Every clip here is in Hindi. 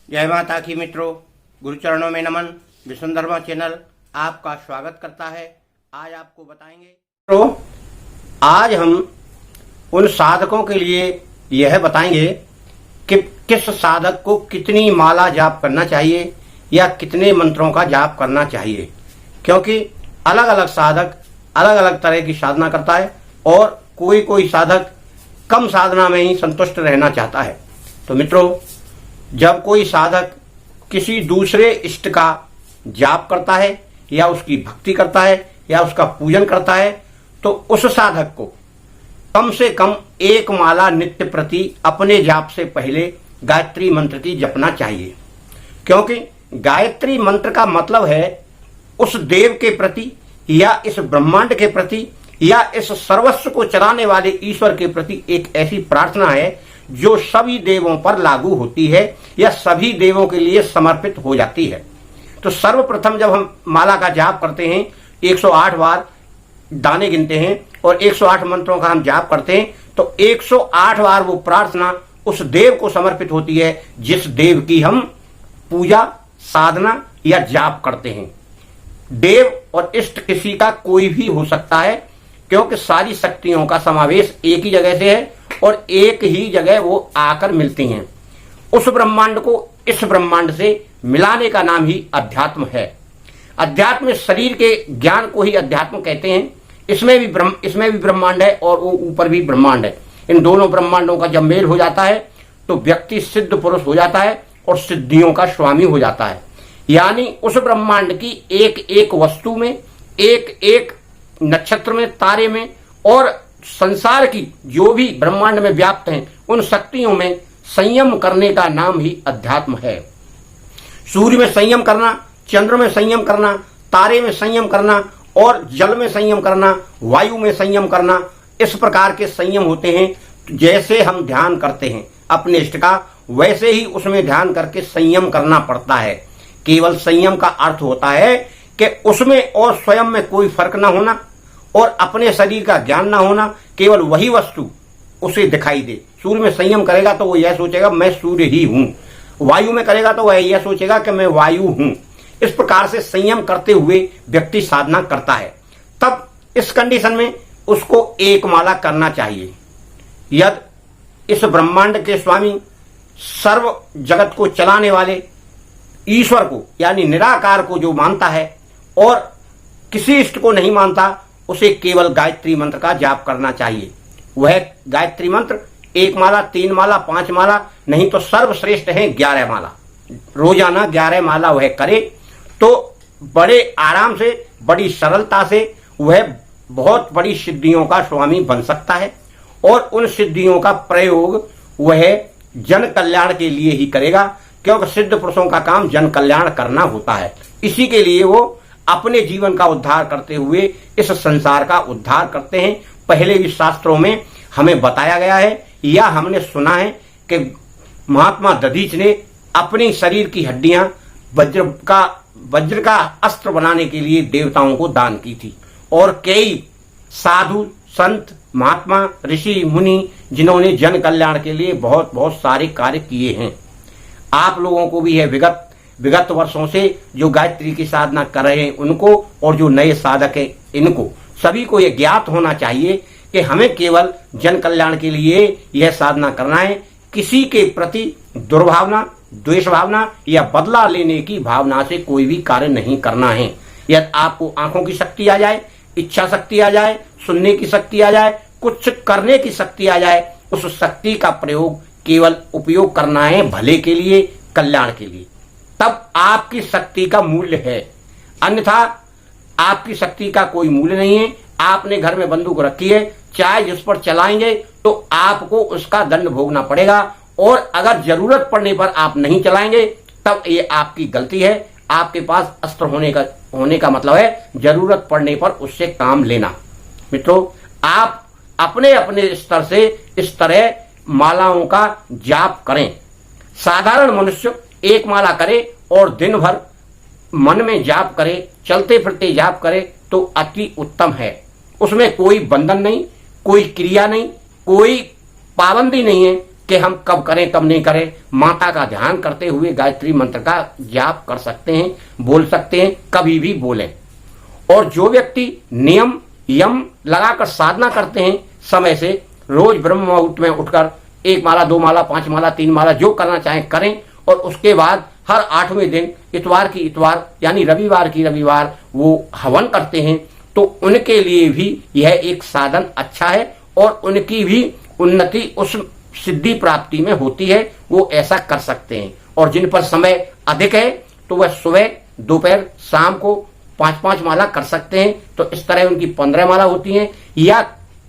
जय माता की मित्रों, गुरुचरणों में नमन। विश्वधर्मा चैनल आपका स्वागत करता है। आज आपको बताएंगे मित्रों, आज हम उन साधकों के लिए यह बताएंगे कि किस साधक को कितनी माला जाप करना चाहिए या कितने मंत्रों का जाप करना चाहिए, क्योंकि अलग अलग साधक अलग अलग तरह की साधना करता है और कोई कोई साधक कम साधना में ही संतुष्ट रहना चाहता है। तो मित्रों, जब कोई साधक किसी दूसरे इष्ट का जाप करता है या उसकी भक्ति करता है या उसका पूजन करता है, तो उस साधक को कम से कम एक माला नित्य प्रति अपने जाप से पहले गायत्री मंत्र की जपना चाहिए, क्योंकि गायत्री मंत्र का मतलब है उस देव के प्रति या इस ब्रह्मांड के प्रति या इस सर्वस्व को चलाने वाले ईश्वर के प्रति एक ऐसी प्रार्थना है जो सभी देवों पर लागू होती है या सभी देवों के लिए समर्पित हो जाती है। तो सर्वप्रथम जब हम माला का जाप करते हैं, 108 बार दाने गिनते हैं और 108 मंत्रों का हम जाप करते हैं, तो 108 बार वो प्रार्थना उस देव को समर्पित होती है जिस देव की हम पूजा, साधना या जाप करते हैं। देव और इष्ट किसी का कोई भी हो सकता है, क्योंकि सारी शक्तियों का समावेश एक ही जगह से है और एक ही जगह वो आकर मिलती हैं। उस ब्रह्मांड को इस ब्रह्मांड से मिलाने का नाम ही अध्यात्म है। अध्यात्म शरीर के ज्ञान को ही अध्यात्म कहते हैं। इसमें भी ब्रह्मांड है और वो ऊपर भी ब्रह्मांड है। इन दोनों ब्रह्मांडों का जब मेल हो जाता है तो व्यक्ति सिद्ध पुरुष हो जाता है और सिद्धियों का स्वामी हो जाता है। यानी उस ब्रह्मांड की एक एक वस्तु में, एक एक नक्षत्र में, तारे में और संसार की जो भी ब्रह्मांड में व्याप्त हैं उन शक्तियों में संयम करने का नाम ही अध्यात्म है। सूर्य में संयम करना, चंद्र में संयम करना, तारे में संयम करना और जल में संयम करना, वायु में संयम करना, इस प्रकार के संयम होते हैं। जैसे हम ध्यान करते हैं अपने इष्ट का, वैसे ही उसमें ध्यान करके संयम करना पड़ता है। केवल संयम का अर्थ होता है कि उसमें और स्वयं में कोई फर्क ना होना और अपने शरीर का ज्ञान ना होना, केवल वही वस्तु उसे दिखाई दे। सूर्य में संयम करेगा तो वो यह सोचेगा मैं सूर्य ही हूं, वायु में करेगा तो वह यह सोचेगा कि मैं वायु हूं। इस प्रकार से संयम करते हुए व्यक्ति साधना करता है। तब इस कंडीशन में उसको एक माला करना चाहिए। यदि इस ब्रह्मांड के स्वामी, सर्व जगत को चलाने वाले ईश्वर को यानी निराकार को जो मानता है और किसी इष्ट को नहीं मानता, उसे केवल गायत्री मंत्र का जाप करना चाहिए। वह गायत्री मंत्र 1 माला, 3 माला, 5 माला नहीं तो सर्वश्रेष्ठ है 11 माला। रोजाना 11 माला वह करे तो बड़े आराम से, बड़ी सरलता से वह बहुत बड़ी सिद्धियों का स्वामी बन सकता है और उन सिद्धियों का प्रयोग वह जन कल्याण के लिए ही करेगा, क्योंकि सिद्ध पुरुषों का काम जन कल्याण करना होता है। इसी के लिए वो अपने जीवन का उद्धार करते हुए इस संसार का उद्धार करते हैं। पहले भी शास्त्रों में हमें बताया गया है या हमने सुना है कि महात्मा दधीच ने अपनी शरीर की हड्डियां वज्र का अस्त्र बनाने के लिए देवताओं को दान की थी और कई साधु संत, महात्मा, ऋषि, मुनि जिन्होंने जन कल्याण के लिए बहुत बहुत सारे कार्य किए हैं। आप लोगों को भी है विगत वर्षों से जो गायत्री की साधना कर रहे हैं उनको और जो नए साधक हैं इनको सभी को यह ज्ञात होना चाहिए कि हमें केवल जन कल्याण के लिए यह साधना करना है। किसी के प्रति दुर्भावना, द्वेष भावना या बदला लेने की भावना से कोई भी कार्य नहीं करना है। यदि आपको आंखों की शक्ति आ जाए, इच्छा शक्ति आ जाए, सुनने की शक्ति आ जाए, कुछ करने की शक्ति आ जाए, उस शक्ति का प्रयोग केवल उपयोग करना है भले के लिए, कल्याण के लिए। तब आपकी शक्ति का मूल्य है, अन्यथा आपकी शक्ति का कोई मूल्य नहीं है। आपने घर में बंदूक रखी है, चाहे जिस पर चलाएंगे तो आपको उसका दंड भोगना पड़ेगा और अगर जरूरत पड़ने पर आप नहीं चलाएंगे तब ये आपकी गलती है। आपके पास अस्त्र होने का मतलब है जरूरत पड़ने पर उससे काम लेना। मित्रों, आप अपने अपने स्तर से इस तरह मालाओं का जाप करें। साधारण मनुष्य 1 माला करे और दिन भर मन में जाप करे, चलते फिरते जाप करे तो अति उत्तम है। उसमें कोई बंधन नहीं, कोई क्रिया नहीं, कोई पाबंदी नहीं है, कि हम कब करें कब नहीं करें। माता का ध्यान करते हुए गायत्री मंत्र का जाप कर सकते हैं, बोल सकते हैं, कभी भी बोलें। और जो व्यक्ति नियम यम लगाकर साधना करते हैं समय से, रोज ब्रह्म मुहूर्त में उठकर 1 माला 2 माला 5 माला 3 माला जो करना चाहें करें, और उसके बाद हर 8वें दिन इतवार की इतवार यानी रविवार की रविवार वो हवन करते हैं, तो उनके लिए भी यह एक साधन अच्छा है और उनकी भी उन्नति उस सिद्धि प्राप्ति में होती है, वो ऐसा कर सकते हैं। और जिन पर समय अधिक है तो वह सुबह दोपहर शाम को 5-5 माला कर सकते हैं, तो इस तरह उनकी 15 माला होती हैं। या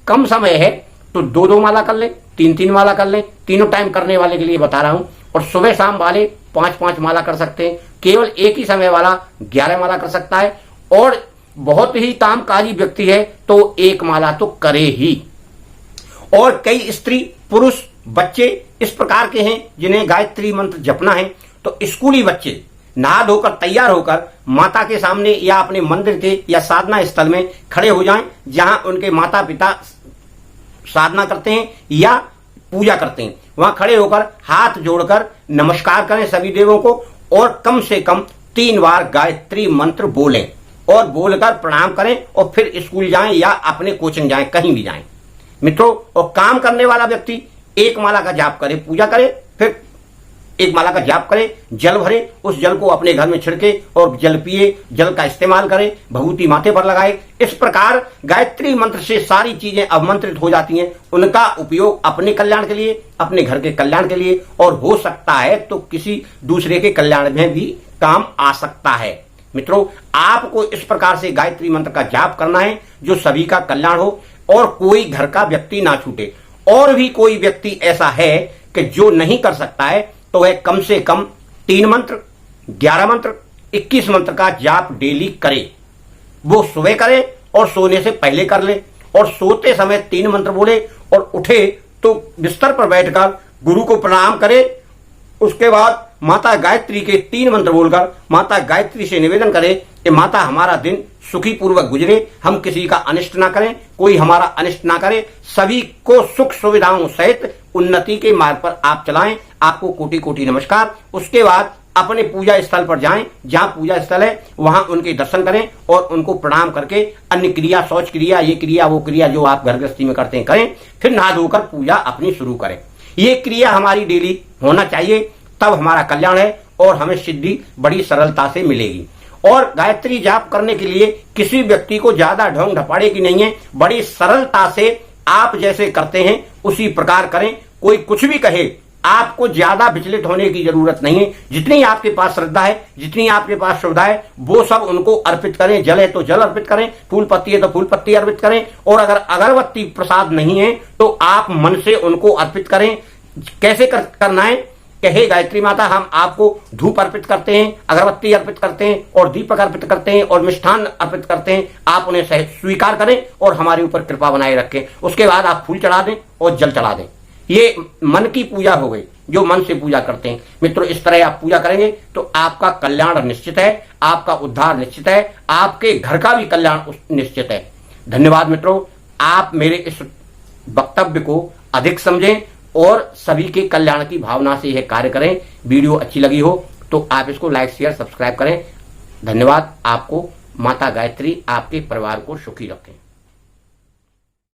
कम समय है तो 2-2 माला कर लें, 3-3 माला कर लें, तीनों टाइम करने वाले के लिए बता रहा हूं। और सुबह शाम वाले 5-5 माला कर सकते हैं। केवल एक ही समय वाला 11 माला कर सकता है, और बहुत ही कामकाजी व्यक्ति है तो 1 माला तो करे ही। और कई स्त्री पुरुष बच्चे इस प्रकार के हैं जिन्हें गायत्री मंत्र जपना है, तो स्कूली बच्चे नहा धोकर तैयार होकर माता के सामने या अपने मंदिर के या साधना स्थल में खड़े हो जाएं, जहां उनके माता पिता साधना करते हैं या पूजा करते हैं। वहां खड़े होकर हाथ जोड़कर नमस्कार करें सभी देवों को, और कम से कम 3 बार गायत्री मंत्र बोलें और बोलकर प्रणाम करें, और फिर स्कूल जाएं या अपने कोचिंग जाएं, कहीं भी जाएं मित्रों। और काम करने वाला व्यक्ति 1 माला का जाप करे, पूजा करे, फिर 1 माला का जाप करे, जल भरे, उस जल को अपने घर में छिड़के और जल पिए, जल का इस्तेमाल करे, भभूति माथे पर लगाए। इस प्रकार गायत्री मंत्र से सारी चीजें अवमंत्रित हो जाती हैं। उनका उपयोग अपने कल्याण के लिए, अपने घर के कल्याण के लिए, और हो सकता है तो किसी दूसरे के कल्याण में भी काम आ सकता है। मित्रों, आपको इस प्रकार से गायत्री मंत्र का जाप करना है जो सभी का कल्याण हो और कोई घर का व्यक्ति ना छूटे। और भी कोई व्यक्ति ऐसा है कि जो नहीं कर सकता है, तो वह कम से कम 3 मंत्र 11 मंत्र 21 मंत्र का जाप डेली करे। वो सुबह करे और सोने से पहले कर ले, और सोते समय 3 मंत्र बोले, और उठे तो बिस्तर पर बैठकर गुरु को प्रणाम करे। उसके बाद माता गायत्री के 3 मंत्र बोलकर माता गायत्री से निवेदन करे कि माता हमारा दिन सुखी पूर्वक गुजरे, हम किसी का अनिष्ट ना करें, कोई हमारा अनिष्ट ना करे, सभी को सुख सुविधाओं सहित उन्नति के मार्ग पर आप चलाएं। आपको कोटि कोटि नमस्कार। उसके बाद अपने पूजा स्थल पर जाएं, जहां पूजा स्थल है वहां उनके दर्शन करें और उनको प्रणाम करके अन्य क्रिया, शौच क्रिया, ये क्रिया वो क्रिया जो आप घर गृहस्थी में करते हैं करें। फिर नहा धोकर पूजा अपनी शुरू करें। ये क्रिया हमारी डेली होना चाहिए, तब हमारा कल्याण है और हमें सिद्धि बड़ी सरलता से मिलेगी। और गायत्री जाप करने के लिए किसी व्यक्ति को ज्यादा ढोंग ढपाड़े की नहीं है, बड़ी सरलता से आप जैसे करते हैं उसी प्रकार करें। कोई कुछ भी कहे, आपको ज्यादा विचलित होने की जरूरत नहीं है। जितनी आपके पास श्रद्धा है, जितनी आपके पास श्रद्धा है, वो सब उनको अर्पित करें। जल है तो जल अर्पित करें, फूल पत्ती है तो फूल पत्ती अर्पित करें, और अगर अगरबत्ती प्रसाद नहीं है तो आप मन से उनको अर्पित करें। कैसे करना है कि हे गायत्री माता, हम आपको धूप अर्पित करते हैं, अगरबत्ती अर्पित करते हैं, और दीपक अर्पित करते हैं, और मिष्ठान अर्पित करते हैं। आप उन्हें स्वीकार करें और हमारे ऊपर कृपा बनाए रखें। उसके बाद आप फूल चढ़ा दें और जल चढ़ा दें। ये मन की पूजा हो गई, जो मन से पूजा करते हैं। मित्रों, इस तरह आप पूजा करेंगे तो आपका कल्याण निश्चित है, आपका उद्धार निश्चित है, आपके घर का भी कल्याण निश्चित है। धन्यवाद मित्रों, आप मेरे इस वक्तव्य को अधिक समझें और सभी के कल्याण की भावना से यह कार्य करें। वीडियो अच्छी लगी हो तो आप इसको लाइक शेयर सब्सक्राइब करें। धन्यवाद। आपको माता गायत्री आपके परिवार को सुखी रखें।